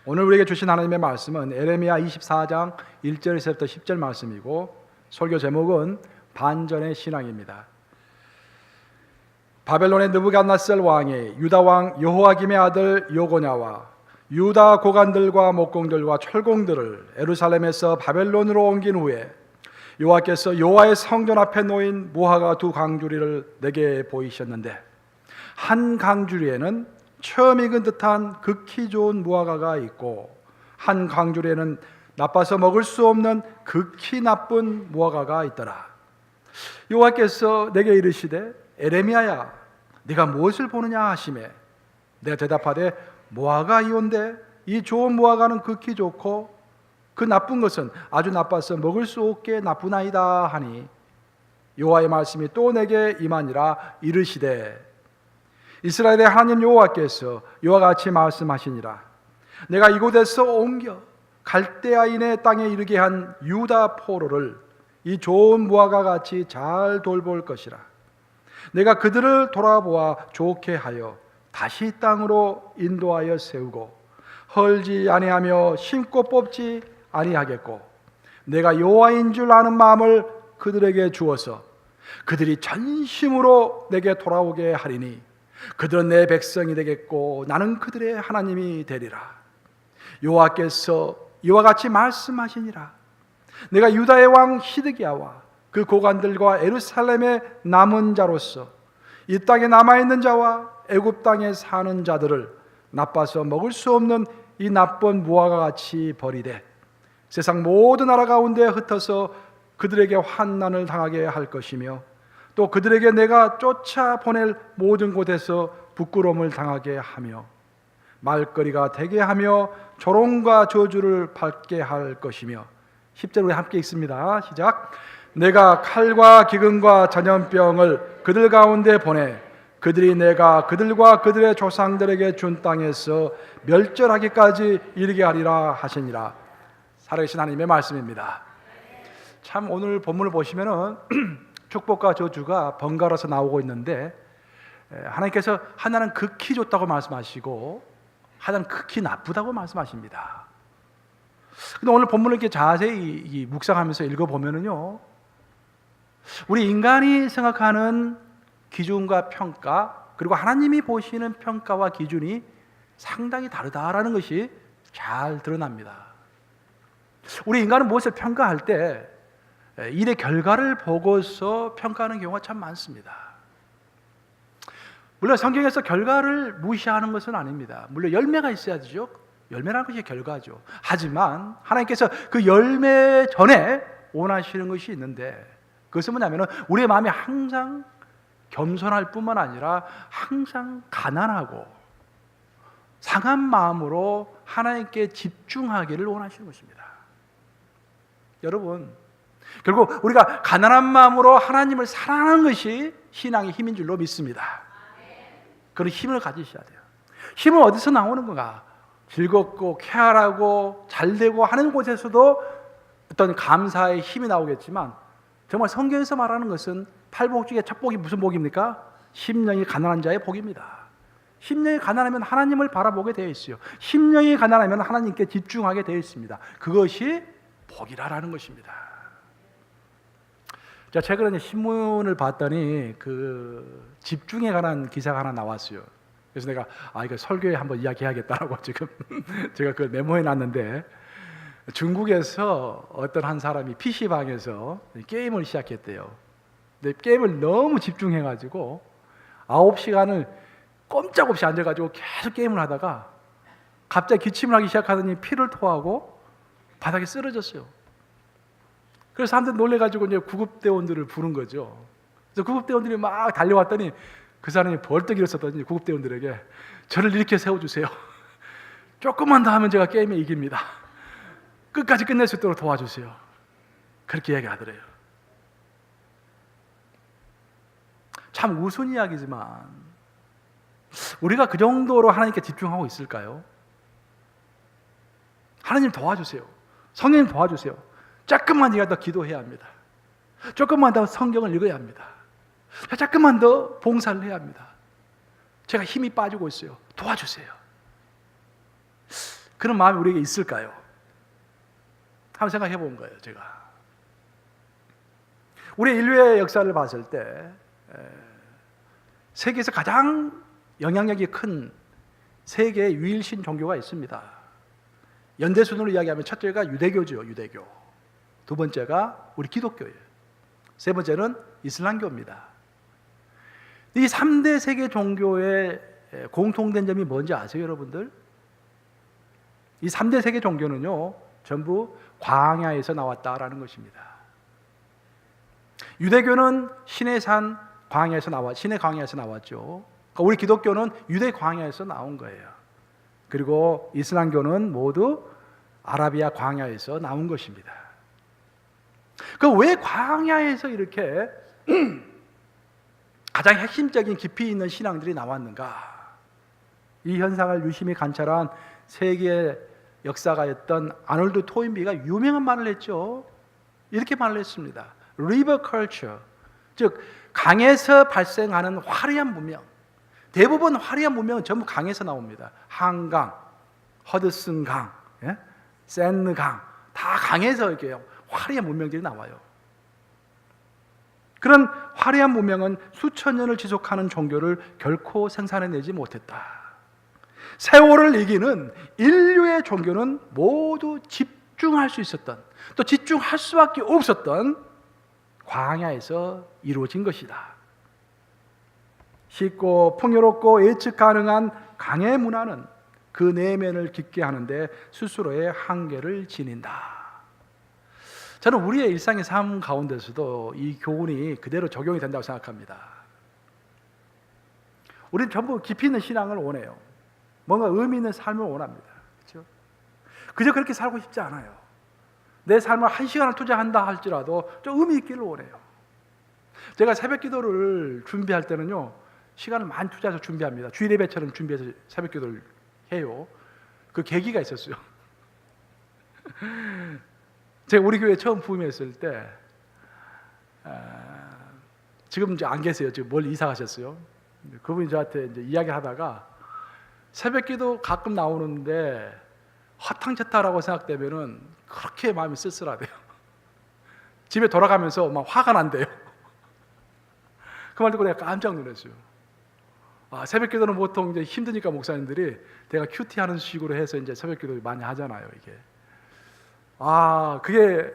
오늘 우리에게 주신 하나님의 말씀은 에레미야 24장 1절에서부터 10절 말씀이고, 설교 제목은 반전의 신앙입니다. 바벨론의 느부갓네살 왕이 유다 왕 여호야김의 아들 여고냐와 유다 고관들과 목공들과 철공들을 예루살렘에서 바벨론으로 옮긴 후에 여호와께서 여호와의 성전 앞에 놓인 무화과 두 강주리를 내게 보이셨는데, 한 강주리에는 처음 익은 듯한 극히 좋은 무화과가 있고, 한 강주리에는 나빠서 먹을 수 없는 극히 나쁜 무화과가 있더라. 여호와께서 내게 이르시되 에레미야야, 네가 무엇을 보느냐 하시매, 내가 대답하되 무화과이온데 이 좋은 무화과는 극히 좋고 그 나쁜 것은 아주 나빠서 먹을 수 없게 나쁘나이다 하니, 여호와의 말씀이 또 내게 임하니라. 이르시되 이스라엘의 하나님 여호와께서 이와 같이 말씀하시니라. 내가 이곳에서 옮겨 갈대아인의 땅에 이르게 한 유다 포로를 이 좋은 무화과 같이 잘 돌볼 것이라. 내가 그들을 돌아보아 좋게 하여 다시 땅으로 인도하여 세우고 헐지 아니하며 심고 뽑지 아니하겠고, 내가 여호와인 줄 아는 마음을 그들에게 주어서 그들이 전심으로 내게 돌아오게 하리니, 그들은 내 백성이 되겠고 나는 그들의 하나님이 되리라. 여호와께서 이와 같이 말씀하시니라. 내가 유다의 왕 시드기야와 그 고관들과 예루살렘의 남은 자로서 이 땅에 남아있는 자와 애굽 땅에 사는 자들을 나빠서 먹을 수 없는 이 나쁜 무화과 같이 버리되 세상 모든 나라 가운데 흩어서 그들에게 환난을 당하게 할 것이며, 또 그들에게 내가 쫓아보낼 모든 곳에서 부끄러움을 당하게 하며 말거리가 되게 하며 조롱과 저주를 받게 할 것이며. 10절 우리 함께 읽습니다. 시작. 내가 칼과 기근과 전염병을 그들 가운데 보내 그들이 내가 그들과 그들의 조상들에게 준 땅에서 멸절하기까지 이르게 하리라 하시니라. 살아계신 하나님의 말씀입니다. 참 오늘 본문을 보시면은 축복과 저주가 번갈아서 나오고 있는데, 하나님께서 하나는 극히 좋다고 말씀하시고 하나는 극히 나쁘다고 말씀하십니다. 근데 오늘 본문을 이렇게 자세히 묵상하면서 읽어보면은요, 우리 인간이 생각하는 기준과 평가, 그리고 하나님이 보시는 평가와 기준이 상당히 다르다라는 것이 잘 드러납니다. 우리 인간은 무엇을 평가할 때 일의 결과를 보고서 평가하는 경우가 참 많습니다. 물론 성경에서 결과를 무시하는 것은 아닙니다. 물론 열매가 있어야죠. 열매라는 것이 결과죠. 하지만 하나님께서 그 열매 전에 원하시는 것이 있는데, 그것은 뭐냐면 우리의 마음이 항상 겸손할 뿐만 아니라 항상 가난하고 상한 마음으로 하나님께 집중하기를 원하시는 것입니다. 여러분, 결국 우리가 가난한 마음으로 하나님을 사랑하는 것이 신앙의 힘인 줄로 믿습니다. 그런 힘을 가지셔야 돼요. 힘은 어디서 나오는 건가? 즐겁고 쾌활하고 잘되고 하는 곳에서도 어떤 감사의 힘이 나오겠지만, 정말 성경에서 말하는 것은 팔복 중에 첫 복이 무슨 복입니까? 심령이 가난한 자의 복입니다. 심령이 가난하면 하나님을 바라보게 되어 있어요. 심령이 가난하면 하나님께 집중하게 되어 있습니다. 그것이 복이라는 것입니다. 제가 최근에 신문을 봤더니 그 집중에 관한 기사가 하나 나왔어요. 그래서 내가 이거 설교에 한번 이야기해야겠다라고 지금 제가 그걸 메모해 놨는데, 중국에서 어떤 한 사람이 PC방에서 게임을 시작했대요. 근데 게임을 너무 집중해가지고 9시간을 꼼짝없이 앉아가지고 계속 게임을 하다가 갑자기 기침을 하기 시작하더니 피를 토하고 바닥에 쓰러졌어요. 그래서 사람들이 놀래가지고 이제 구급대원들을 부른 거죠. 그래서 구급대원들이 막 달려왔더니 그 사람이 벌떡 일어섰더니 구급대원들에게 저를 이렇게 세워주세요. 조금만 더 하면 제가 게임에 이깁니다. 끝까지 끝낼 수 있도록 도와주세요. 그렇게 얘기하더래요. 참 우스운 이야기지만 우리가 그 정도로 하나님께 집중하고 있을까요? 하나님 도와주세요. 성령님 도와주세요. 조금만 더 기도해야 합니다. 조금만 더 성경을 읽어야 합니다. 조금만 더 봉사를 해야 합니다. 제가 힘이 빠지고 있어요. 도와주세요. 그런 마음이 우리에게 있을까요? 한번 생각해 본 거예요, 제가. 우리 인류의 역사를 봤을 때 세계에서 가장 영향력이 큰 세 개의 유일신 종교가 있습니다. 연대순으로 이야기하면 첫째가 유대교죠, 유대교. 두 번째가 우리 기독교예요. 세 번째는 이슬람교입니다. 이 3대 세계 종교의 공통된 점이 뭔지 아세요, 여러분들? 이 3대 세계 종교는요, 전부 광야에서 나왔다라는 것입니다. 유대교는 신의 산 광야에서 신의 광야에서 나왔죠. 그러니까 우리 기독교는 유대 광야에서 나온 거예요. 그리고 이슬람교는 모두 아라비아 광야에서 나온 것입니다. 그 왜 광야에서 이렇게 가장 핵심적인 깊이 있는 신앙들이 나왔는가? 이 현상을 유심히 관찰한 세계 역사가였던 아놀드 토인비가 유명한 말을 했죠. 이렇게 말을 했습니다. River culture, 즉 강에서 발생하는 화려한 문명. 대부분 화려한 문명은 전부 강에서 나옵니다. 한강, 허드슨강, 샌드강, 다 강에서 이렇게 화려한 문명들이 나와요. 그런 화려한 문명은 수천 년을 지속하는 종교를 결코 생산해내지 못했다. 세월을 이기는 인류의 종교는 모두 집중할 수 있었던, 또 집중할 수밖에 없었던 광야에서 이루어진 것이다. 쉽고 풍요롭고 예측 가능한 강의 문화는 그 내면을 깊게 하는데 스스로의 한계를 지닌다. 저는 우리의 일상의 삶 가운데서도 이 교훈이 그대로 적용이 된다고 생각합니다. 우리는 전부 깊이 있는 신앙을 원해요. 뭔가 의미 있는 삶을 원합니다. 그렇죠? 그저 그렇게 살고 싶지 않아요. 내 삶을 1시간을 투자한다 할지라도 좀 의미 있기를 원해요. 제가 새벽 기도를 준비할 때는요, 시간을 많이 투자해서 준비합니다. 주일 예배처럼 준비해서 새벽 기도를 해요. 그 계기가 있었어요. 제가 우리 교회 처음 부임했을 때, 지금 이제 안 계세요. 지금 멀리 이사 가셨어요. 그분이 저한테 이제 이야기하다가 새벽 기도 가끔 나오는데 허탕치탕하고 생각되면은 그렇게 마음이 쓸쓸하대요. 집에 돌아가면서 막 화가 난대요. 그 말 듣고 내가 깜짝 놀랐어요. 새벽 기도는 보통 이제 힘드니까 목사님들이 내가 큐티하는 식으로 해서 이제 새벽 기도 많이 하잖아요, 이게. 그게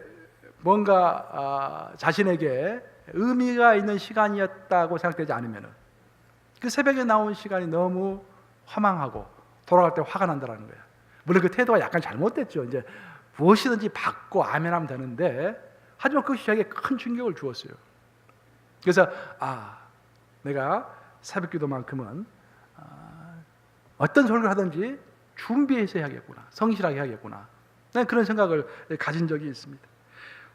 뭔가 자신에게 의미가 있는 시간이었다고 생각되지 않으면은 그 새벽에 나온 시간이 너무 허망하고 돌아갈 때 화가 난다라는 거예요. 물론 그 태도가 약간 잘못됐죠. 이제 무엇이든지 받고 아멘하면 되는데, 하지만 그것이 저에게 큰 충격을 주었어요. 그래서 내가 새벽 기도만큼은 어떤 설교를 하든지 준비해서 해야겠구나, 성실하게 해야겠구나, 난 그런 생각을 가진 적이 있습니다.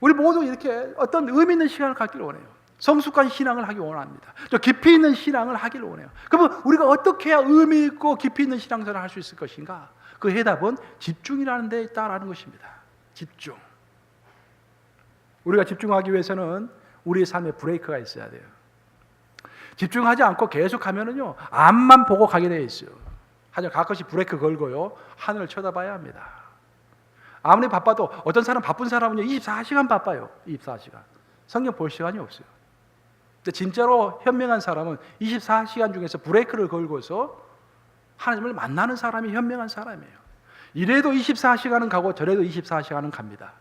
우리 모두 이렇게 어떤 의미 있는 시간을 갖기를 원해요. 성숙한 신앙을 하기 원합니다. 또 깊이 있는 신앙을 하기를 원해요. 그러면 우리가 어떻게 해야 의미 있고 깊이 있는 신앙생활을 할 수 있을 것인가? 그 해답은 집중이라는 데 있다라는 것입니다. 집중. 우리가 집중하기 위해서는 우리의 삶에 브레이크가 있어야 돼요. 집중하지 않고 계속 하면은요, 앞만 보고 가게 되어 있어요. 하지만 가끔씩 브레이크 걸고요, 하늘을 쳐다봐야 합니다. 아무리 바빠도 어떤 사람, 바쁜 사람은요 24시간 바빠요. 24시간. 성경 볼 시간이 없어요. 근데 진짜로 현명한 사람은 24시간 중에서 브레이크를 걸고서 하나님을 만나는 사람이 현명한 사람이에요. 이래도 24시간은 가고 저래도 24시간은 갑니다.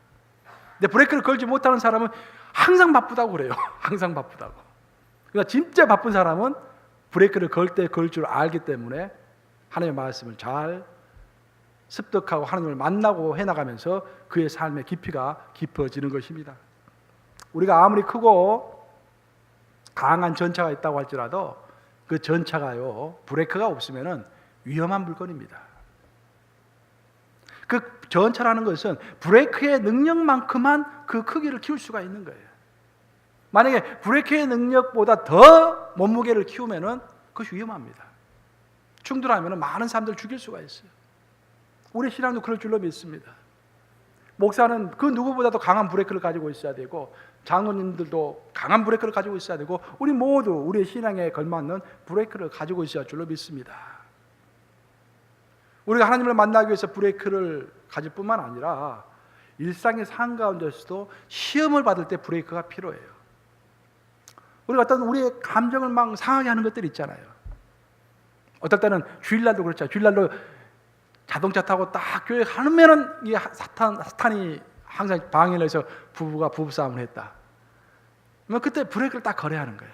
근데 브레이크를 걸지 못하는 사람은 항상 바쁘다고 그래요. 항상 바쁘다고. 그러니까 진짜 바쁜 사람은 브레이크를 걸 때 걸 줄 알기 때문에 하나님의 말씀을 잘 습득하고 하나님을 만나고 해나가면서 그의 삶의 깊이가 깊어지는 것입니다. 우리가 아무리 크고 강한 전차가 있다고 할지라도 그 전차가요, 브레이크가 없으면 위험한 물건입니다. 그 전차라는 것은 브레이크의 능력만큼만 그 크기를 키울 수가 있는 거예요. 만약에 브레이크의 능력보다 더 몸무게를 키우면 그것이 위험합니다. 충돌하면 많은 사람들을 죽일 수가 있어요. 우리 신앙도 그럴 줄로 믿습니다. 목사는 그 누구보다도 강한 브레이크를 가지고 있어야 되고, 장로님들도 강한 브레이크를 가지고 있어야 되고, 우리 모두 우리의 신앙에 걸맞는 브레이크를 가지고 있어야 할 줄로 믿습니다. 우리가 하나님을 만나기 위해서 브레이크를 가질 뿐만 아니라 일상의 삶 가운데서도 시험을 받을 때 브레이크가 필요해요. 우리가 어떤 우리의 감정을 막 상하게 하는 것들이 있잖아요. 어떨 때는 주일날도 그렇죠. 주일날로 자동차 타고 딱 교회 가면은 이 사탄이 항상 방해를 해서 부부가 부부싸움을 했다. 그러면 그때 브레이크를 딱 걸어야 하는 거야.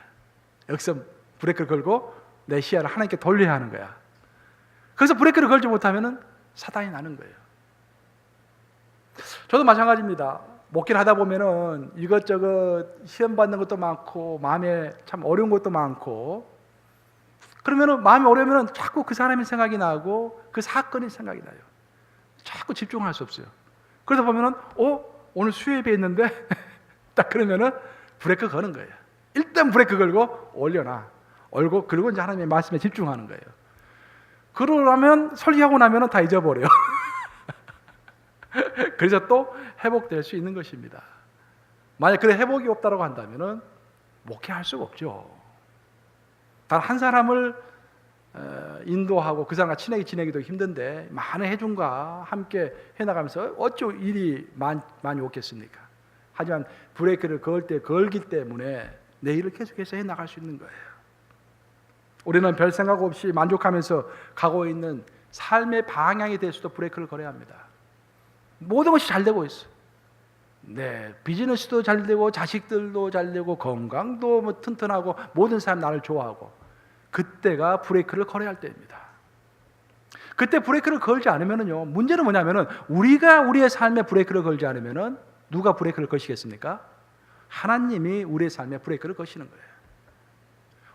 여기서 브레이크를 걸고 내 시야를 하나님께 돌려야 하는 거야. 그래서 브레이크를 걸지 못하면은 사단이 나는 거예요. 저도 마찬가지입니다. 목회를 하다 보면은 이것저것 시험 받는 것도 많고 마음에 참 어려운 것도 많고, 그러면은 마음이 어려우면은 자꾸 그 사람이 생각이 나고 그 사건이 생각이 나요. 자꾸 집중할 수 없어요. 그러다 보면은 오늘 수요 예배 있는데 딱 그러면은 브레이크 거는 거예요. 일단 브레이크 걸고 올려놔. 그리고 이제 하나님의 말씀에 집중하는 거예요. 그러려면 설교하고 나면은 다 잊어버려요. 그래서 또 회복될 수 있는 것입니다. 만약 그래 회복이 없다고 한다면은 목회할 수가 없죠. 단 한 사람을 인도하고 그 사람과 친하게 지내기도 힘든데 많은 해중과 함께 해나가면서 어찌 일이 많이 없겠습니까? 하지만 브레이크를 걸기 때문에 내 일을 계속해서 해나갈 수 있는 거예요. 우리는 별 생각 없이 만족하면서 가고 있는 삶의 방향에 대해서도 브레이크를 걸어야 합니다. 모든 것이 잘 되고 있어. 네, 비즈니스도 잘 되고 자식들도 잘 되고 건강도 튼튼하고 모든 사람 나를 좋아하고, 그때가 브레이크를 걸어야 할 때입니다. 그때 브레이크를 걸지 않으면요, 문제는 뭐냐면은 우리가 우리의 삶에 브레이크를 걸지 않으면은 누가 브레이크를 거시겠습니까? 하나님이 우리의 삶에 브레이크를 거시는 거예요.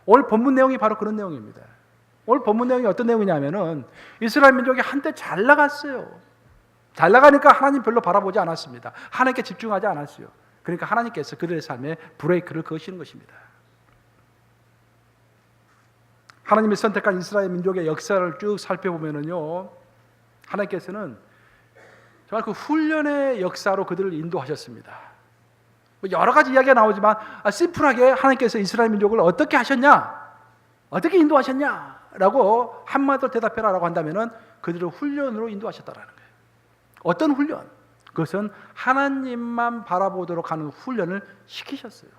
오늘 본문 내용이 바로 그런 내용입니다. 오늘 본문 내용이 어떤 내용이냐면은 이스라엘 민족이 한때 잘 나갔어요. 잘 나가니까 하나님 별로 바라보지 않았습니다. 하나님께 집중하지 않았어요. 그러니까 하나님께서 그들의 삶에 브레이크를 거시는 것입니다. 하나님이 선택한 이스라엘 민족의 역사를 쭉 살펴보면은요, 하나님께서는 정말 그 훈련의 역사로 그들을 인도하셨습니다. 여러 가지 이야기가 나오지만 심플하게 하나님께서 이스라엘 민족을 어떻게 하셨냐, 어떻게 인도하셨냐라고 한마디로 대답해라라고 한다면은 그들을 훈련으로 인도하셨다라는 거예요. 어떤 훈련? 그것은 하나님만 바라보도록 하는 훈련을 시키셨어요.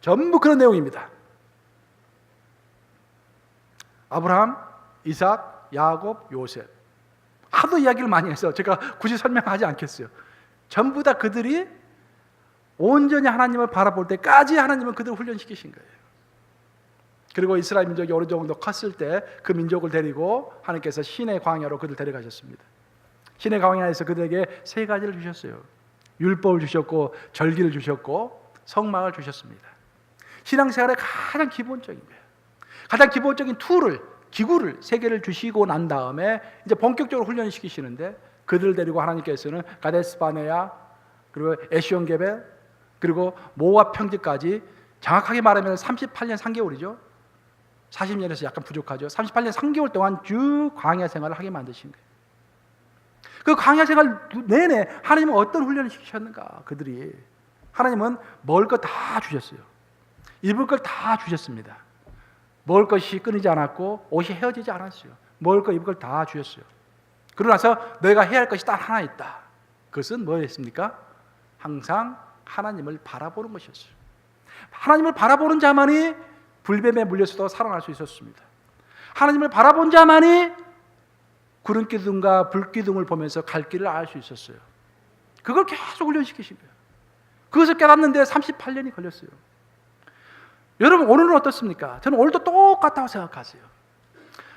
전부 그런 내용입니다. 아브라함, 이삭, 야곱, 요셉. 하도 이야기를 많이 해서 제가 굳이 설명하지 않겠어요. 전부 다 그들이 온전히 하나님을 바라볼 때까지 하나님은 그들을 훈련시키신 거예요. 그리고 이스라엘 민족이 어느 정도 컸을 때 그 민족을 데리고 하나님께서 시내 광야로 그들을 데려가셨습니다. 시내 광야에서 그들에게 세 가지를 주셨어요. 율법을 주셨고 절기를 주셨고 성막을 주셨습니다. 신앙생활의 가장 기본적인 거예요. 가장 기본적인 툴을, 기구를 세 개를 주시고 난 다음에 이제 본격적으로 훈련시키시는데, 그들을 데리고 하나님께서는 가데스 바네아, 그리고 에시온 게벨, 그리고 모압 평지까지, 정확하게 말하면 38년 3개월이죠. 40년에서 약간 부족하죠. 38년 3개월 동안 쭉 광야 생활을 하게 만드신 거예요. 그 광야 생활 내내 하나님은 어떤 훈련을 시키셨는가? 그들이, 하나님은 먹을 것 다 주셨어요. 입을 걸 다 주셨습니다. 먹을 것이 끊이지 않았고 옷이 헤어지지 않았어요. 먹을 것, 입을 걸 다 주셨어요. 그러고 나서 너희가 해야 할 것이 딱 하나 있다. 그것은 뭐였습니까? 항상 하나님을 바라보는 것이었어요. 하나님을 바라보는 자만이 불뱀에 물려서도 살아날 수 있었습니다. 하나님을 바라본 자만이 구름 기둥과 불 기둥을 보면서 갈 길을 알 수 있었어요. 그걸 계속 훈련시키신 거예요. 그것을 깨닫는데 38년이 걸렸어요. 여러분, 오늘은 어떻습니까? 저는 오늘도 똑같다고 생각하세요.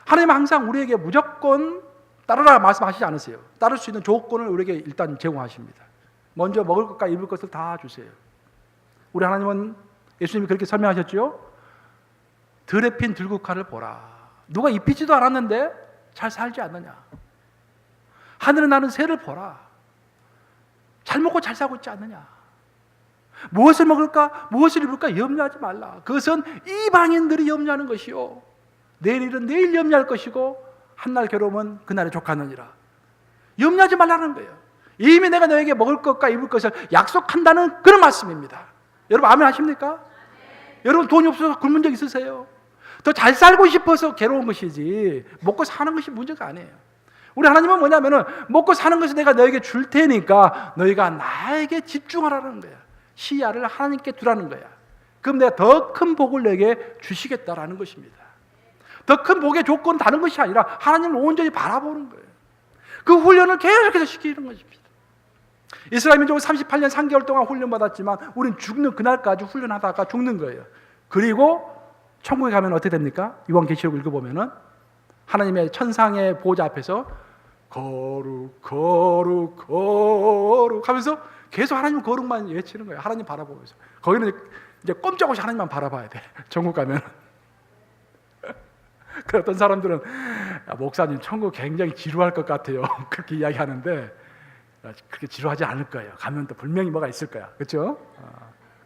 하나님은 항상 우리에게 무조건 따르라 말씀하시지 않으세요. 따를 수 있는 조건을 우리에게 일단 제공하십니다. 먼저 먹을 것과 입을 것을 다 주세요. 우리 하나님은, 예수님이 그렇게 설명하셨죠. 들에 핀 들국화를 보라. 누가 입히지도 않았는데 잘 살지 않느냐. 하늘에 나는 새를 보라. 잘 먹고 잘 살고 있지 않느냐. 무엇을 먹을까, 무엇을 입을까 염려하지 말라. 그것은 이방인들이 염려하는 것이요, 내일 일은 내일 염려할 것이고 한날 괴로움은 그날에 족하느니라. 염려하지 말라는 거예요. 이미 내가 너에게 먹을 것과 입을 것을 약속한다는 그런 말씀입니다. 여러분 아멘 하십니까? 여러분 돈이 없어서 굶은 적 있으세요? 더 잘 살고 싶어서 괴로운 것이지 먹고 사는 것이 문제가 아니에요. 우리 하나님은 뭐냐면은 먹고 사는 것을 내가 너에게 줄 테니까 너희가 나에게 집중하라는 거야. 시야를 하나님께 두라는 거야. 그럼 내가 더 큰 복을 내게 주시겠다라는 것입니다. 더 큰 복의 조건은 다른 것이 아니라 하나님을 온전히 바라보는 거예요. 그 훈련을 계속해서 시키는 것입니다. 이스라엘 민족은 38년 3개월 동안 훈련받았지만 우리는 죽는 그날까지 훈련하다가 죽는 거예요. 그리고 천국에 가면 어떻게 됩니까? 요한계시록 읽어보면은 하나님의 천상의 보좌 앞에서 거룩 거룩 거룩 하면서 계속 하나님 거룩만 외치는 거예요. 하나님 바라보면서. 거기는 이제 꼼짝없이 하나님만 바라봐야 돼. 천국 가면. 그 어떤 사람들은 목사님 천국 굉장히 지루할 것 같아요. 그렇게 이야기하는데 그렇게 지루하지 않을 거예요. 가면 또 분명히 뭐가 있을 거야. 그렇죠?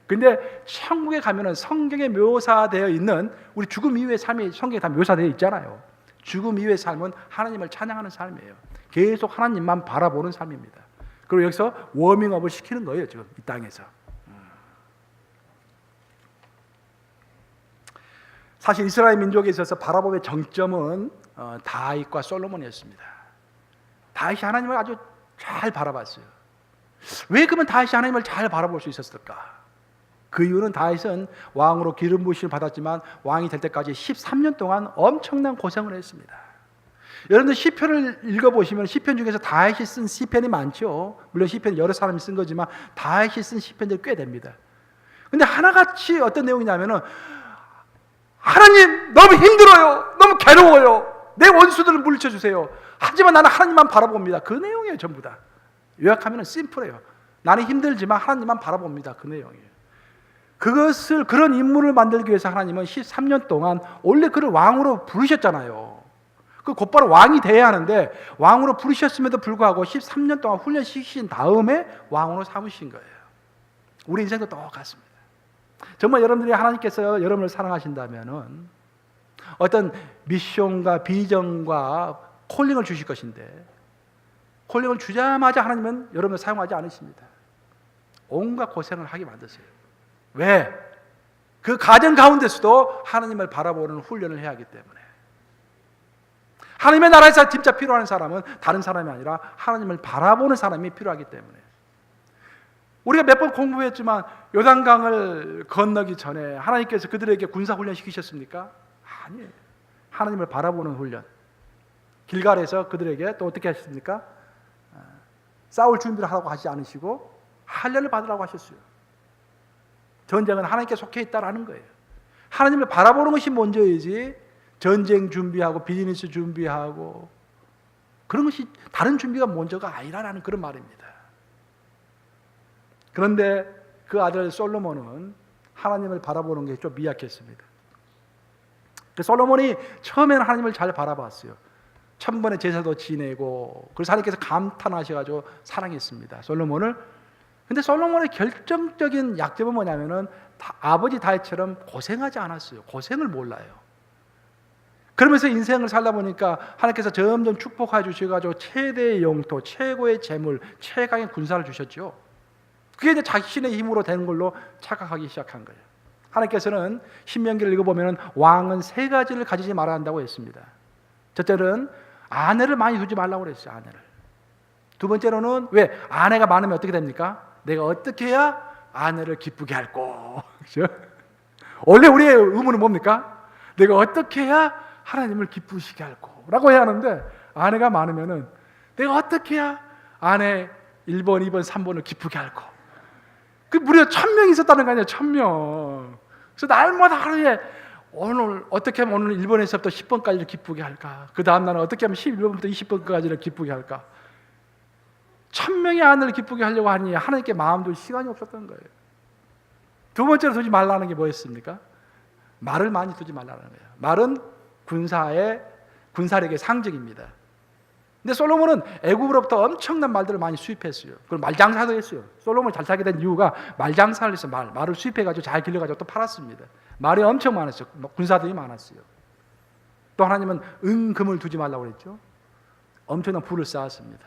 근데 천국에 가면은 성경에 묘사되어 있는 우리 죽음 이후의 삶이 성경에 다 묘사되어 있잖아요. 죽음 이후의 삶은 하나님을 찬양하는 삶이에요. 계속 하나님만 바라보는 삶입니다. 그리고 여기서 워밍업을 시키는 거예요. 지금 이 땅에서. 사실 이스라엘 민족에 있어서 바라봄의 정점은 다윗과 솔로몬이었습니다. 다윗이 하나님을 아주 잘 바라봤어요. 왜 그러면 다윗이 하나님을 잘 바라볼 수 있었을까? 그 이유는 다윗은 왕으로 기름 부으심을 받았지만 왕이 될 때까지 13년 동안 엄청난 고생을 했습니다. 여러분들 시편을 읽어보시면 시편 중에서 다윗이 쓴 시편이 많죠. 물론 시편이 여러 사람이 쓴 거지만 다윗이 쓴 시편들이 꽤 됩니다. 근데 하나같이 어떤 내용이냐면은 하나님 너무 힘들어요. 너무 괴로워요. 내 원수들을 물리쳐주세요. 하지만 나는 하나님만 바라봅니다. 그 내용이에요. 전부 다. 요약하면 심플해요. 나는 힘들지만 하나님만 바라봅니다. 그 내용이에요. 그런 인물을 만들기 위해서 하나님은 13년 동안 원래 그를 왕으로 부르셨잖아요. 그 곧바로 왕이 돼야 하는데 왕으로 부르셨음에도 불구하고 13년 동안 훈련시키신 다음에 왕으로 삼으신 거예요. 우리 인생도 똑같습니다. 정말 여러분들이 하나님께서 여러분을 사랑하신다면은 어떤 미션과 비전과 콜링을 주실 것인데 콜링을 주자마자 하나님은 여러분을 사용하지 않으십니다. 온갖 고생을 하게 만드세요. 왜? 그 가정 가운데서도 하나님을 바라보는 훈련을 해야 하기 때문에. 하나님의 나라에서 진짜 필요한 사람은 다른 사람이 아니라 하나님을 바라보는 사람이 필요하기 때문에. 우리가 몇 번 공부했지만 요단강을 건너기 전에 하나님께서 그들에게 군사훈련 시키셨습니까? 아니에요. 하나님을 바라보는 훈련. 길갈에서 그들에게 또 어떻게 하셨습니까? 싸울 준비를 하라고 하지 않으시고 할례를 받으라고 하셨어요. 전쟁은 하나님께 속해 있다라는 거예요. 하나님을 바라보는 것이 먼저이지 전쟁 준비하고 비즈니스 준비하고 그런 것이 다른 준비가 먼저가 아니라는 그런 말입니다. 그런데 그 아들 솔로몬은 하나님을 바라보는 게 좀 미약했습니다. 솔로몬이 처음에는 하나님을 잘 바라봤어요. 1000번의 제사도 지내고 그래서 하나님께서 감탄하셔가지고 사랑했습니다. 솔로몬을. 근데 솔로몬의 결정적인 약점은 뭐냐면은 아버지 다윗처럼 고생하지 않았어요. 고생을 몰라요. 그러면서 인생을 살다 보니까 하나님께서 점점 축복해 주셔가지고 최대의 영토, 최고의 재물, 최강의 군사를 주셨죠. 그게 이제 자신의 힘으로 되는 걸로 착각하기 시작한 거예요. 하나님께서는 신명기를 읽어보면 왕은 3가지를 가지지 말아야 한다고 했습니다. 첫째는 아내를 많이 두지 말라고 그랬어요. 아내를. 두 번째로는 왜? 아내가 많으면 어떻게 됩니까? 내가 어떻게 해야 아내를 기쁘게 할꼬? 그렇죠? 원래 우리의 의무는 뭡니까? 내가 어떻게 해야 하나님을 기쁘시게 할꼬? 라고 해야 하는데 아내가 많으면은 내가 어떻게 해야 아내 1번, 2번, 3번을 기쁘게 할꼬? 그 무려 1000명이 있었다는 거 아니에요. 1000명. 그래서 날마다 하루에 오늘 어떻게 하면 오늘 1번에서부터 10번까지를 기쁘게 할까? 그 다음 날은 어떻게 하면 11번부터 20번까지를 기쁘게 할까? 1000명의 아내를 기쁘게 하려고 하니 하나님께 마음도 시간이 없었던 거예요. 두 번째로 두지 말라는 게 뭐였습니까? 말을 많이 두지 말라는 거예요. 말은 군사력의 상징입니다. 근데 솔로몬은 애굽으로부터 엄청난 말들을 많이 수입했어요. 그리고 말장사도 했어요. 솔로몬이 잘 살게 된 이유가 말장사를 해서 말을 수입해가지고 잘 길러가지고 또 팔았습니다. 말이 엄청 많았어요. 군사들이 많았어요. 또 하나님은 은금을 두지 말라고 그랬죠. 엄청난 부를 쌓았습니다.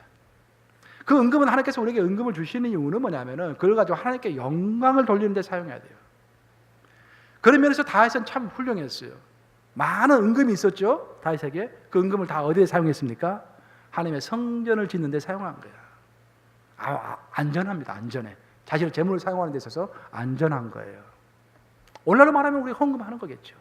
그 은금은 하나님께서 우리에게 은금을 주시는 이유는 뭐냐면은 그걸 가지고 하나님께 영광을 돌리는 데 사용해야 돼요. 그런 면에서 다윗은 참 훌륭했어요. 많은 은금이 있었죠. 다윗에게. 그 은금을 다 어디에 사용했습니까? 하나님의 성전을 짓는 데 사용한 거야. 안전합니다. 안전해. 자신의 재물을 사용하는 데 있어서 안전한 거예요. 오늘날로 말하면 우리가 헌금하는 거겠죠.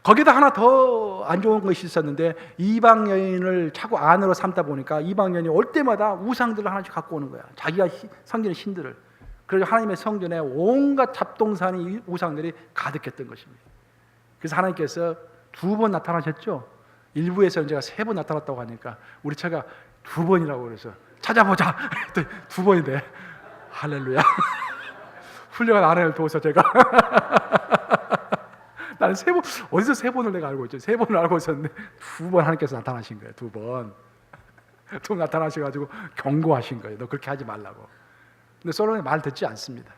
거기다 하나 더 안 좋은 것이 있었는데, 이방 여인을 자꾸 안으로 삼다 보니까 이방 여인이 올 때마다 우상들을 하나씩 갖고 오는 거야. 자기가 섬기는 신들을. 그래서 하나님의 성전에 온갖 잡동사니 우상들이 가득했던 것입니다. 그래서 하나님께서 2번 나타나셨죠. 일부에서는 제가 3번 나타났다고 하니까 우리 차가 2번이라고 그래서 찾아보자. 2번인데 할렐루야. 훌륭한 아내를 둬서 제가 나는 3번, 어디서 3번을 내가 알고 있죠. 3번을 알고 있었는데 2번 하나님께서 나타나신 거예요. 2번 나타나셔가지고 경고하신 거예요. 너 그렇게 하지 말라고. 근데 솔로몬이 말 듣지 않습니다.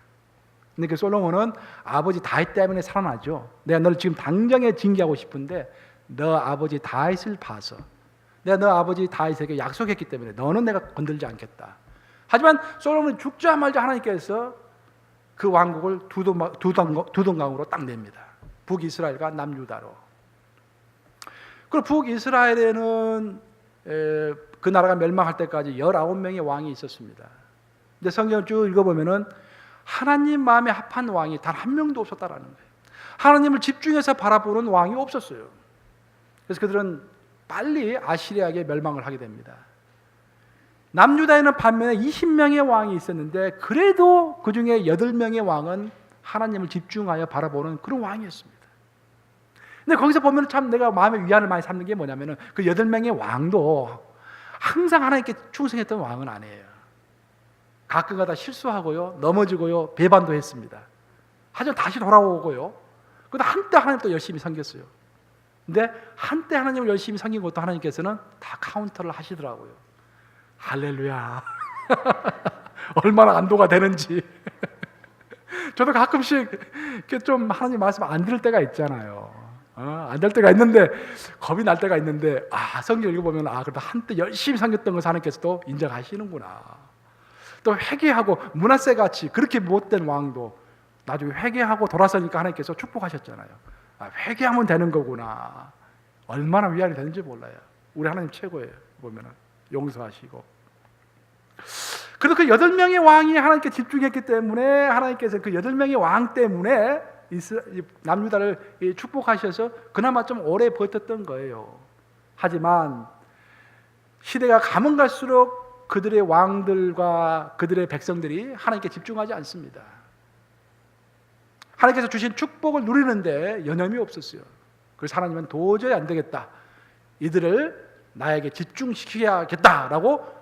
근데 그 솔로몬은 아버지 다윗 때문에 살아나죠. 내가 너를 지금 당장에 징계하고 싶은데 너 아버지 다윗을 봐서 내가 너 아버지 다윗에게 약속했기 때문에 너는 내가 건들지 않겠다. 하지만 솔로몬이 죽자 말자 하나님께서 그 왕국을 두동강으로 딱 냅니다. 북이스라엘과 남유다로. 그리고 북이스라엘에는 그 나라가 멸망할 때까지 19명의 왕이 있었습니다. 근데 성경을 쭉 읽어보면은 하나님 마음에 합한 왕이 단 한 명도 없었다라는 거예요. 하나님을 집중해서 바라보는 왕이 없었어요. 그래서 그들은 빨리 아시리아에게 멸망을 하게 됩니다. 남유다에는 반면에 20명의 왕이 있었는데 그래도 그 중에 8명의 왕은 하나님을 집중하여 바라보는 그런 왕이었습니다. 근데 거기서 보면 참 내가 마음의 위안을 많이 삼는 게 뭐냐면은 그 8명의 왕도 항상 하나님께 충성했던 왕은 아니에요. 가끔가다 실수하고요, 넘어지고요, 배반도 했습니다. 하지만 다시 돌아오고요. 그런데 한때 하나님 또 열심히 섬겼어요. 근데 한때 하나님을 열심히 섬긴 것도 하나님께서는 다 카운터를 하시더라고요. 할렐루야. 얼마나 안도가 되는지. 저도 가끔씩 좀 하나님 말씀 안 들을 때가 있잖아요. 안 될 때가 있는데, 겁이 날 때가 있는데, 성경 읽어보면 그래도 한때 열심히 섬겼던 것을 하나님께서도 인정하시는구나. 또 회개하고 므낫세 같이 그렇게 못된 왕도 나중에 회개하고 돌아서니까 하나님께서 축복하셨잖아요. 회개하면 되는 거구나. 얼마나 위안이 되는지 몰라요. 우리 하나님 최고예요. 보면은 용서하시고. 그래도 그 8명의 왕이 하나님께 집중했기 때문에 하나님께서 그 8명의 왕 때문에 남유다를 축복하셔서 그나마 좀 오래 버텼던 거예요. 하지만 시대가 가면 갈수록 그들의 왕들과 그들의 백성들이 하나님께 집중하지 않습니다. 하나님께서 주신 축복을 누리는데 여념이 없었어요. 그래서 하나님은 도저히 안 되겠다. 이들을 나에게 집중시켜야겠다라고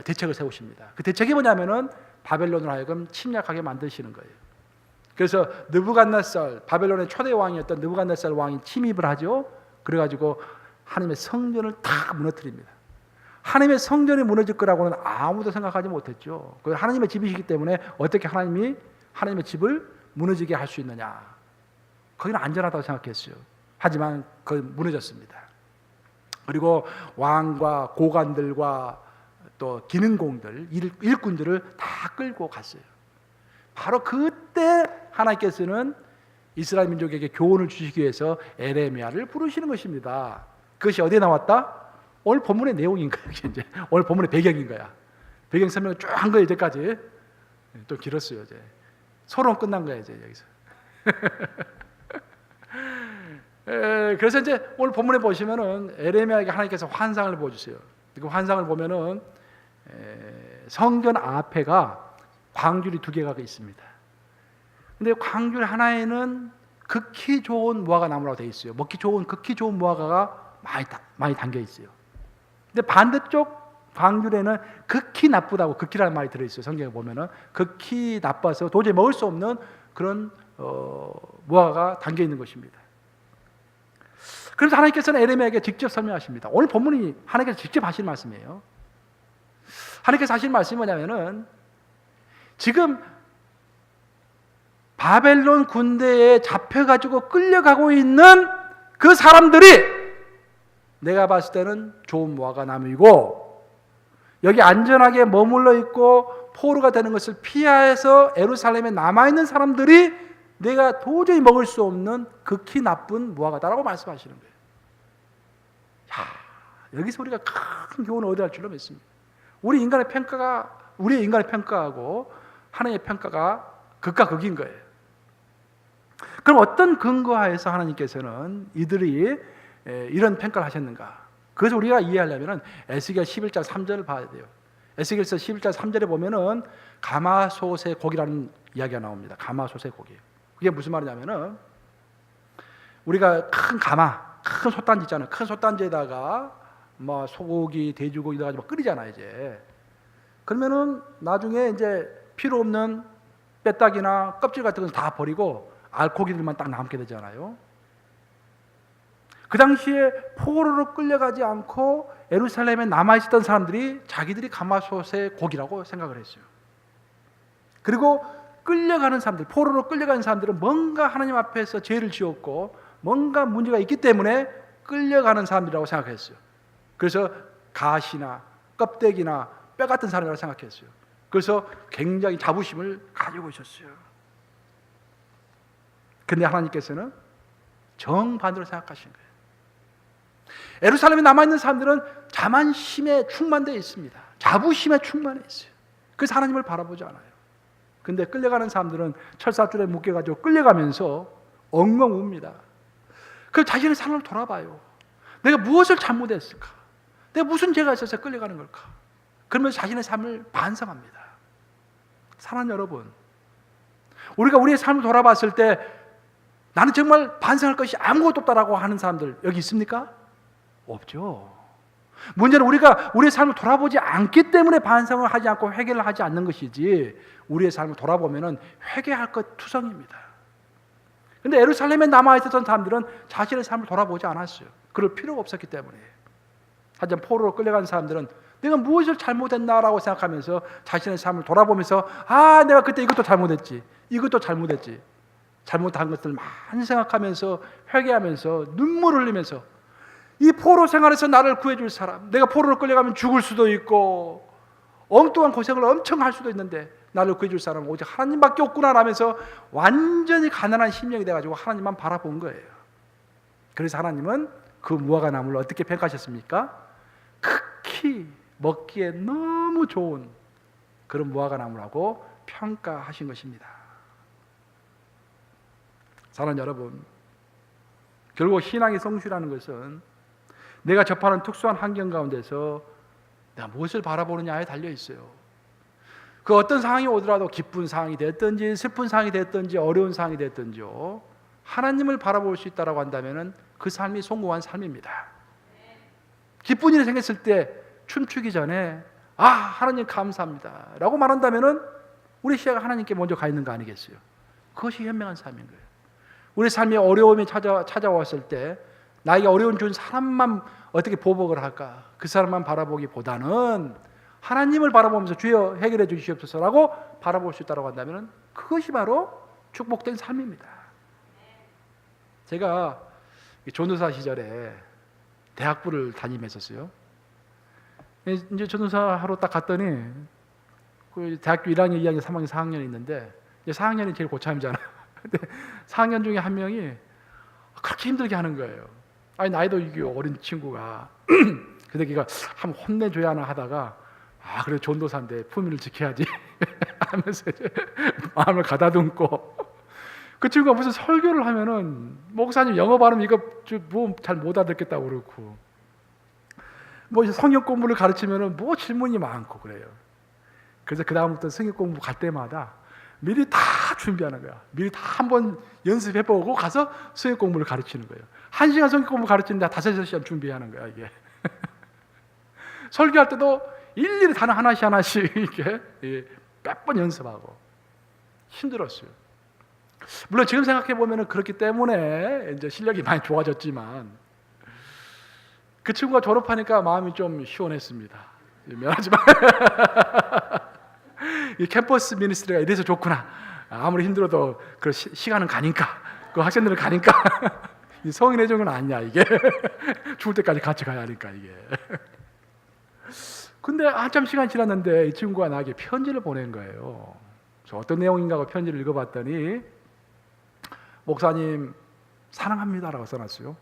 대책을 세우십니다. 그 대책이 뭐냐면은 바벨론을 하여금 침략하게 만드시는 거예요. 그래서 느부갓네살, 바벨론의 초대 왕이었던 느부갓네살 왕이 침입을 하죠. 그래가지고 하나님의 성전을 다 무너뜨립니다. 하나님의 성전이 무너질 거라고는 아무도 생각하지 못했죠. 하나님의 집이시기 때문에 어떻게 하나님이 하나님의 집을 무너지게 할 수 있느냐. 거기는 안전하다고 생각했어요. 하지만 그건 무너졌습니다. 그리고 왕과 고관들과 또 기능공들, 일꾼들을 다 끌고 갔어요. 바로 그때 하나님께서는 이스라엘 민족에게 교훈을 주시기 위해서 에레미야를 부르시는 것입니다. 그것이 어디에 나왔다? 오늘 본문의 내용인 거야. 이제 오늘 본문의 배경인 거야. 배경 설명을 쭉 한 거예요. 이제까지 좀 길었어요. 이제 서론 끝난 거야. 이제 여기서. 그래서 이제 오늘 본문에 보시면은 에레미야에게 하나님께서 환상을 보여주세요. 그 환상을 보면은 성전 앞에가 광주리 2개가 있습니다. 근데 광주리 하나에는 극히 좋은 무화과 나무라고 되어 있어요. 먹기 좋은 극히 좋은 무화과가 많이 담겨 있어요. 근데 반대쪽 광주리에는 극히 나쁘다고, 극히라는 말이 들어있어요. 성경에 보면은 극히 나빠서 도저히 먹을 수 없는 그런 무화과가 담겨 있는 것입니다. 그래서 하나님께서는 에레미야에게 직접 설명하십니다. 오늘 본문이 하나님께서 직접 하신 말씀이에요. 하나님께서 하신 말씀이 뭐냐면은 지금 바벨론 군대에 잡혀가지고 끌려가고 있는 그 사람들이 내가 봤을 때는 좋은 무화과 나무이고, 여기 안전하게 머물러 있고 포로가 되는 것을 피해서 예루살렘에 남아있는 사람들이 내가 도저히 먹을 수 없는 극히 나쁜 무화과다라고 말씀하시는 거예요. 여기서 우리가 큰 교훈을 얻어야 할 줄로 믿습니다. 우리의 인간의 평가하고 하나님의 평가가 극과 극인 거예요. 그럼 어떤 근거하에서 하나님께서는 이들이 이런 평가를 하셨는가? 그래서 우리가 이해하려면 에스겔 11장 3절을 봐야 돼요. 에스겔서 11장 3절에 보면은 가마솥의 고기라는 이야기가 나옵니다. 가마솥의 고기. 그게 무슨 말이냐면은 우리가 큰 솥단지 있잖아요. 큰 솥단지에다가 뭐 소고기, 돼지고기 넣어가지고 끓이잖아요, 이제. 그러면은 나중에 이제 필요 없는 뼈다귀나 껍질 같은 건 다 버리고 알코기들만 딱 남게 되잖아요. 그 당시에 포로로 끌려가지 않고 예루살렘에 남아있었던 사람들이 자기들이 가마솥의 고기라고 생각을 했어요. 그리고 끌려가는 사람들, 포로로 끌려가는 사람들은 뭔가 하나님 앞에서 죄를 지었고 뭔가 문제가 있기 때문에 끌려가는 사람들이라고 생각했어요. 그래서 가시나 껍데기나 뼈 같은 사람이라고 생각했어요. 그래서 굉장히 자부심을 가지고 있었어요. 근데 하나님께서는 정반대로 생각하신 거예요. 예루살렘에 남아있는 사람들은 자만심에 충만되어 있습니다. 자부심에 충만해 있어요. 그래서 하나님을 바라보지 않아요. 근데 끌려가는 사람들은 철사줄에 묶여가지고 끌려가면서 엉엉 웁니다. 그 자신의 삶을 돌아봐요. 내가 무엇을 잘못했을까? 내가 무슨 죄가 있어서 끌려가는 걸까? 그러면서 자신의 삶을 반성합니다. 사랑하는 여러분, 우리가 우리의 삶을 돌아봤을 때 나는 정말 반성할 것이 아무것도 없다라고 하는 사람들 여기 있습니까? 없죠. 문제는 우리가 우리의 삶을 돌아보지 않기 때문에 반성을 하지 않고 회개를 하지 않는 것이지, 우리의 삶을 돌아보면 회개할 것 투성입니다. 그런데 예루살렘에 남아있었던 사람들은 자신의 삶을 돌아보지 않았어요. 그럴 필요가 없었기 때문에. 하지만 포로로 끌려간 사람들은 내가 무엇을 잘못했나라고 생각하면서 자신의 삶을 돌아보면서 내가 그때 이것도 잘못했지, 이것도 잘못했지, 잘못한 것들 많이 생각하면서 회개하면서 눈물을 흘리면서 이 포로 생활에서 나를 구해줄 사람, 내가 포로로 끌려가면 죽을 수도 있고 엉뚱한 고생을 엄청 할 수도 있는데 나를 구해줄 사람은 오직 하나님밖에 없구나 라면서 완전히 가난한 심령이 돼가지고 하나님만 바라본 거예요. 그래서 하나님은 그 무화과 나무를 어떻게 평가하셨습니까? 극히 먹기에 너무 좋은 그런 무화과 나무라고 평가하신 것입니다. 사랑하는 여러분, 결국 신앙의 성취라는 것은 내가 접하는 특수한 환경 가운데서 내가 무엇을 바라보느냐에 달려 있어요. 그 어떤 상황이 오더라도 기쁜 상황이 됐든지 슬픈 상황이 됐든지 어려운 상황이 됐든지요, 하나님을 바라볼 수 있다고 한다면 그 삶이 성공한 삶입니다. 기쁜 일이 생겼을 때 춤추기 전에 하나님 감사합니다 라고 말한다면 우리 시야가 하나님께 먼저 가 있는 거 아니겠어요? 그것이 현명한 삶인 거예요. 우리 삶에 어려움이 찾아왔을 때 나에게 어려움 준 사람만 어떻게 보복을 할까? 그 사람만 바라보기보다는 하나님을 바라보면서 주여 해결해 주시옵소서라고 바라볼 수 있다고 한다면 그것이 바로 축복된 삶입니다. 제가 전도사 시절에 대학부를 다니면서요, 이제 전도사 하러 딱 갔더니 그 대학교 1학년, 2학년, 3학년, 4학년이 있는데 이제 4학년이 제일 고참이잖아요. 근데 4학년 중에 한 명이 그렇게 힘들게 하는 거예요. 나이도 이게 어린 친구가 그래서 걔가 한번 혼내줘야 하나 하다가 그래 전도사인데 품위를 지켜야지 하면서 마음을 가다듬고, 그 친구가 무슨 설교를 하면은 목사님 영어 발음 이거 뭐 잘 못 알아듣겠다고 그러고, 뭐 성경 공부를 가르치면은 뭐 질문이 많고 그래요. 그래서 그 다음부터 성경 공부 갈 때마다 미리 다 준비하는 거야. 미리 다 한번 연습해보고 가서 성경 공부를 가르치는 거예요. 1시간 성경 공부 가르치는데 5-6시간 준비하는 거야 이게. 설교할 때도 일일이 단어 하나씩 이렇게 몇 번 연습하고 힘들었어요. 물론 지금 생각해 보면은 그렇기 때문에 이제 실력이 많이 좋아졌지만 그 친구가 졸업하니까 마음이 좀 시원했습니다. 미안하지만 이 캠퍼스 미니스트리가 이래서 좋구나. 아무리 힘들어도 그 시간은 가니까, 그 학생들은 가니까 이 성인의 정은 아니야 이게. 죽을 때까지 같이 가야 하니까 이게. 근데 한참 시간 지났는데 이 친구가 나에게 편지를 보낸 거예요. 저 어떤 내용인가 하고 편지를 읽어봤더니 목사님 사랑합니다라고 써놨어요.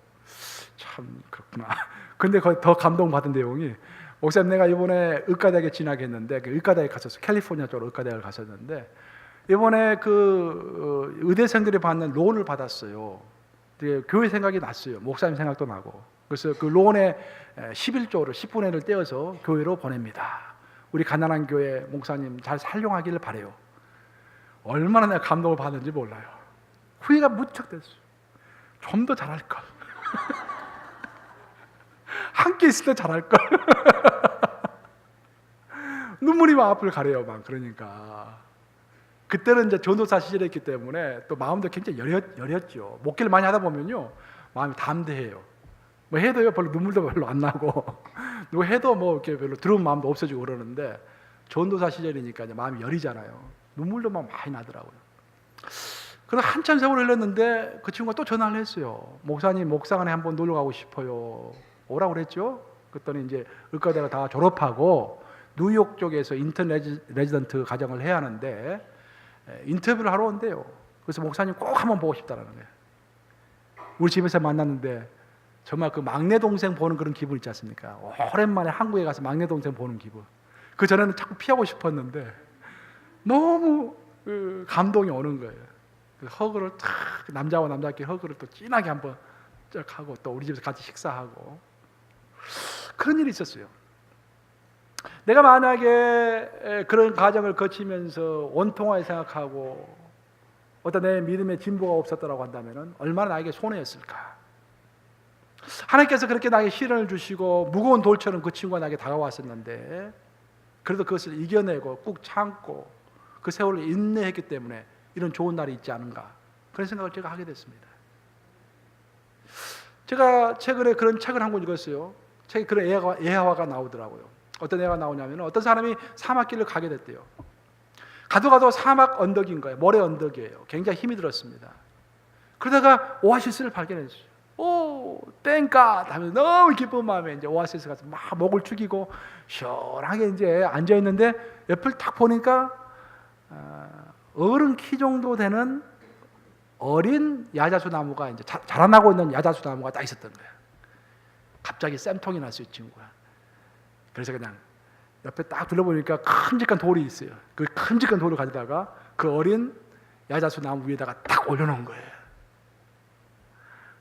참 참 그렇구나. 근데 거기 더 감동받은 내용이, 목사님 내가 이번에 의과대학에 진학했는데, 그 의과대학에 갔었어. 캘리포니아 쪽으로 의과대학을 갔었는데, 이번에 그 의대생들이 받는 론을 받았어요. 교회 생각이 났어요. 목사님 생각도 나고. 그래서 그 론의 11조를 10분의 1을 떼어서 교회로 보냅니다. 우리 가난한 교회 목사님 잘 활용하기를 바래요. 얼마나 내가 감동을 받는지 몰라요. 후회가 무척 됐어요. 좀 더 잘할 걸. 함께 있을 때 잘할 걸. 눈물이 막 앞을 가려요. 막 그러니까. 그때는 이제 전도사 시절이었기 때문에 또 마음도 굉장히 여렸죠. 목회를 많이 하다 보면요, 마음이 담대해요. 뭐 해도요, 별로 눈물도 별로 안 나고, 누구 해도 뭐 이렇게 별로 들어온 마음도 없어지고 그러는데, 전도사 시절이니까 이제 마음이 여리잖아요. 눈물도 막 많이 나더라고요. 그래서 한참 세월을 흘렀는데 그 친구가 또 전화를 했어요. 목사님, 목상안에 한번 놀러 가고 싶어요. 오라고 그랬죠. 그랬더니 이제 의과대가 다 졸업하고 뉴욕 쪽에서 인턴 레지던트 과정을 해야 하는데 인터뷰를 하러 온대요. 그래서 목사님 꼭 한번 보고 싶다라는 거예요. 우리 집에서 만났는데 정말 그 막내 동생 보는 그런 기분 있지 않습니까? 오랜만에 한국에 가서 막내 동생 보는 기분. 그 전에는 자꾸 피하고 싶었는데 너무 감동이 오는 거예요. 그 허그를 탁, 남자와 남자끼리 허그를 또 진하게 한번 쫙 하고, 또 우리 집에서 같이 식사하고, 그런 일이 있었어요. 내가 만약에 그런 과정을 거치면서 원통하게 생각하고 어떤 내 믿음의 진보가 없었다고 한다면 얼마나 나에게 손해였을까. 하나님께서 그렇게 나에게 시련을 주시고 무거운 돌처럼 그 친구가 나에게 다가왔었는데, 그래도 그것을 이겨내고 꾹 참고 그 세월을 인내했기 때문에 이런 좋은 날이 있지 않은가, 그런 생각을 제가 하게 됐습니다. 제가 최근에 그런 책을 한 권 읽었어요. 책에 그런 예화가 나오더라고요. 어떤 애가 나오냐면, 어떤 사람이 사막길을 가게 됐대요. 가도 사막 언덕인 거예요. 모래 언덕이에요. 굉장히 힘이 들었습니다. 그러다가 오아시스를 발견했어요. 오, 땡갓 하면서 너무 기쁜 마음에 이제 오아시스 가서 막 목을 축이고 시원하게 이제 앉아 있는데, 옆을 딱 보니까 어른 키 정도 되는 어린 야자수 나무가 이제 자라나고 있는 야자수 나무가 딱 있었던 거예요. 갑자기 쌤통이 났어요, 친구가. 그래서 그냥 옆에 딱 둘러보니까 큼직한 돌이 있어요. 그 큼직한 돌을 가져다가 그 어린 야자수 나무 위에다가 딱 올려놓은 거예요.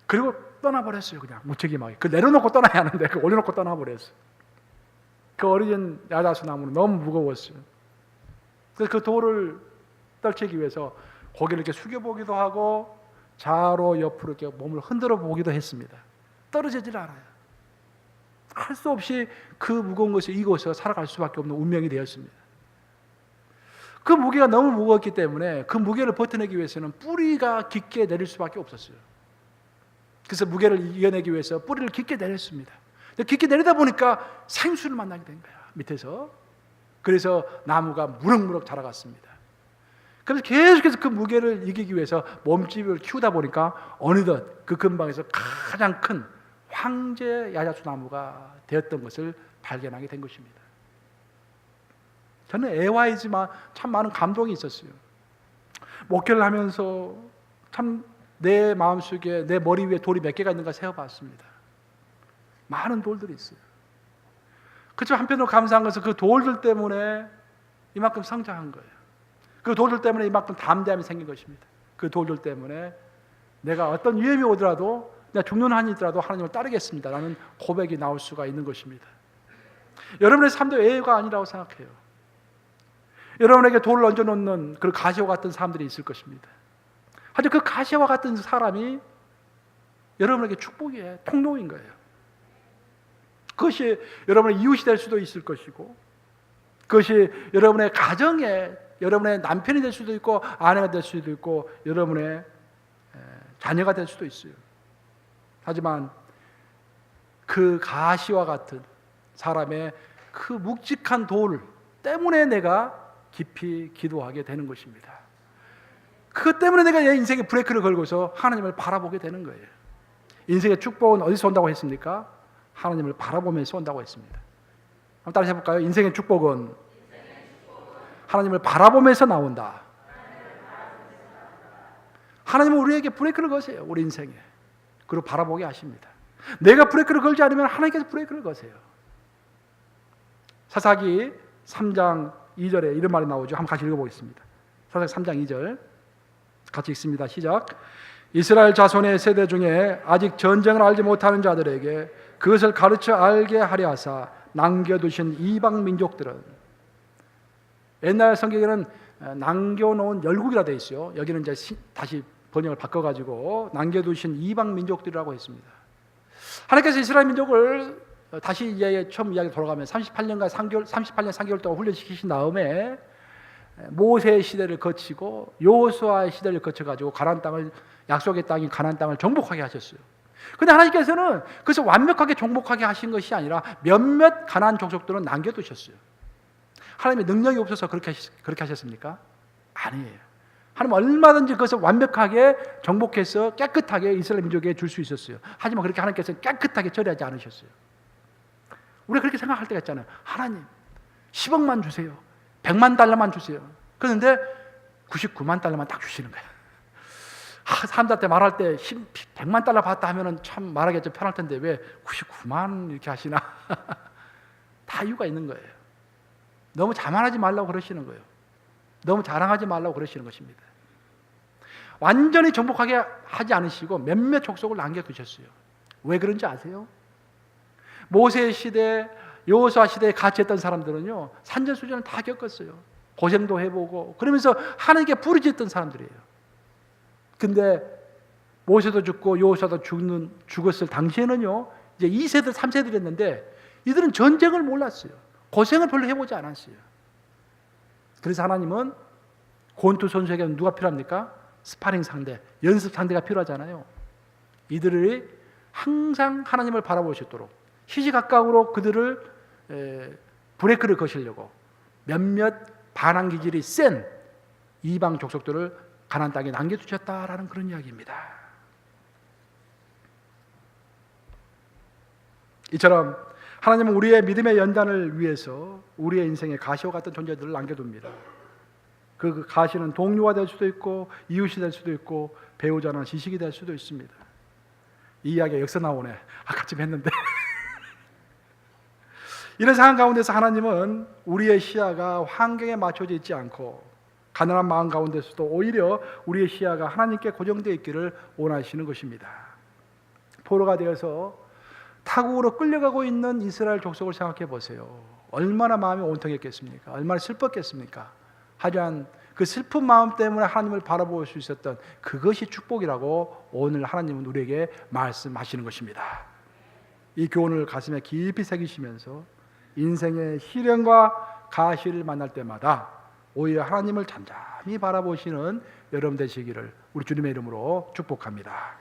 그리고 떠나버렸어요. 그냥 무책임하게. 그 내려놓고 떠나야 하는데 그 올려놓고 떠나버렸어요. 그 어린 야자수 나무는 너무 무거웠어요. 그래서 그 돌을 떨치기 위해서 고개를 이렇게 숙여보기도 하고 좌로 옆으로 이렇게 몸을 흔들어 보기도 했습니다. 떨어지질 않아요. 할 수 없이 그 무거운 것을 이고서 살아갈 수밖에 없는 운명이 되었습니다. 그 무게가 너무 무거웠기 때문에 그 무게를 버텨내기 위해서는 뿌리가 깊게 내릴 수밖에 없었어요. 그래서 무게를 이겨내기 위해서 뿌리를 깊게 내렸습니다. 깊게 내리다 보니까 생수를 만나게 된 거야, 밑에서. 그래서 나무가 무럭무럭 자라갔습니다. 그래서 계속해서 그 무게를 이기기 위해서 몸집을 키우다 보니까 어느덧 그 근방에서 가장 큰 황제 야자수 나무가 되었던 것을 발견하게 된 것입니다. 저는 애화이지만 참 많은 감동이 있었어요. 목회를 하면서 참 내 마음속에, 내 머리 위에 돌이 몇 개가 있는가 세어봤습니다. 많은 돌들이 있어요. 그렇지만 한편으로 감사한 것은 그 돌들 때문에 이만큼 성장한 거예요. 그 돌들 때문에 이만큼 담대함이 생긴 것입니다. 그 돌들 때문에 내가 어떤 위험이 오더라도, 내가 죽는 한이 있더라도 하나님을 따르겠습니다 라는 고백이 나올 수가 있는 것입니다. 여러분의 삶도 예외가 아니라고 생각해요. 여러분에게 돌을 얹어놓는 그런 가시와 같은 사람들이 있을 것입니다. 하지만 그 가시와 같은 사람이 여러분에게 축복의 통로인 거예요. 그것이 여러분의 이웃이 될 수도 있을 것이고, 그것이 여러분의 가정에, 여러분의 남편이 될 수도 있고, 아내가 될 수도 있고, 여러분의 자녀가 될 수도 있어요. 하지만 그 가시와 같은 사람의 그 묵직한 돌 때문에 내가 깊이 기도하게 되는 것입니다. 그것 때문에 내가 내 인생에 브레이크를 걸고서 하나님을 바라보게 되는 거예요. 인생의 축복은 어디서 온다고 했습니까? 하나님을 바라보면서 온다고 했습니다. 한번 따라서 해볼까요? 인생의 축복은 하나님을 바라보면서 나온다. 하나님은 우리에게 브레이크를 거세요. 우리 인생에. 그리고 바라보게 하십니다. 내가 브레이크를 걸지 않으면 하나님께서 브레이크를 거세요. 사사기 3장 2절에 이런 말이 나오죠. 한번 같이 읽어보겠습니다. 사사기 3장 2절 같이 읽습니다. 시작. 이스라엘 자손의 세대 중에 아직 전쟁을 알지 못하는 자들에게 그것을 가르쳐 알게 하려 하사 남겨두신 이방 민족들은, 옛날 성경에는 남겨놓은 열국이라 되어 있어요. 여기는 이제 다시 번역을 바꿔가지고 남겨두신 이방 민족들이라고 했습니다. 하나님께서 이스라엘 민족을 다시 처음 이야기 돌아가면 38년 3개월 동안 훈련시키신 다음에 모세의 시대를 거치고 여호수아의 시대를 거쳐가지고 가나안 땅을, 약속의 땅인 가나안 땅을 정복하게 하셨어요. 그런데 하나님께서는 그것을 완벽하게 정복하게 하신 것이 아니라 몇몇 가나안 족속들은 남겨두셨어요. 하나님의 능력이 없어서 그렇게 하셨습니까? 아니에요. 하나님 얼마든지 그것을 완벽하게 정복해서 깨끗하게 이스라엘 민족에게 줄 수 있었어요. 하지만 그렇게 하나님께서는 깨끗하게 처리하지 않으셨어요. 우리가 그렇게 생각할 때가 있잖아요. 하나님 10억만 주세요, 100만 달러만 주세요. 그런데 99만 달러만 딱 주시는 거예요. 사람들한테 말할 때 100만 달러 받았다 하면 참 말하기 좀 편할 텐데 왜 99만 이렇게 하시나? 다 이유가 있는 거예요. 너무 자만하지 말라고 그러시는 거예요. 너무 자랑하지 말라고 그러시는 것입니다. 완전히 정복하게 하지 않으시고 몇몇 족속을 남겨두셨어요. 왜 그런지 아세요? 모세 시대, 여호수아 시대에 같이 했던 사람들은요, 산전수전을 다 겪었어요. 고생도 해보고 그러면서 하나님께 부르짖던 사람들이에요. 근데 모세도 죽고 여호수아도 죽었을 당시에는요, 이제 2세들, 3세들이었는데 이들은 전쟁을 몰랐어요. 고생을 별로 해보지 않았어요. 그래서 하나님은 권투 선수에게는 누가 필요합니까? 스파링 상대, 연습 상대가 필요하잖아요. 이들이 항상 하나님을 바라보셨도록 시시각각으로 그들을 브레이크를 거시려고 몇몇 반항 기질이 센 이방 족속들을 가나안 땅에 남겨두셨다라는 그런 이야기입니다. 이처럼 하나님은 우리의 믿음의 연단을 위해서 우리의 인생에 가시와 같은 존재들을 남겨둡니다. 그 가시는 동료가 될 수도 있고 이웃이 될 수도 있고 배우자나 지식이 될 수도 있습니다. 이 이야기가 여기서 나오네. 같이 했는데 이런 상황 가운데서 하나님은 우리의 시야가 환경에 맞춰져 있지 않고 가난한 마음 가운데서도 오히려 우리의 시야가 하나님께 고정되어 있기를 원하시는 것입니다. 포로가 되어서 타국으로 끌려가고 있는 이스라엘 족속을 생각해 보세요. 얼마나 마음이 온통했겠습니까? 얼마나 슬펐겠습니까? 하지만 그 슬픈 마음 때문에 하나님을 바라볼 수 있었던 그것이 축복이라고 오늘 하나님은 우리에게 말씀하시는 것입니다. 이 교훈을 가슴에 깊이 새기시면서 인생의 시련과 가시를 만날 때마다 오히려 하나님을 잠잠히 바라보시는 여러분 되시기를 우리 주님의 이름으로 축복합니다.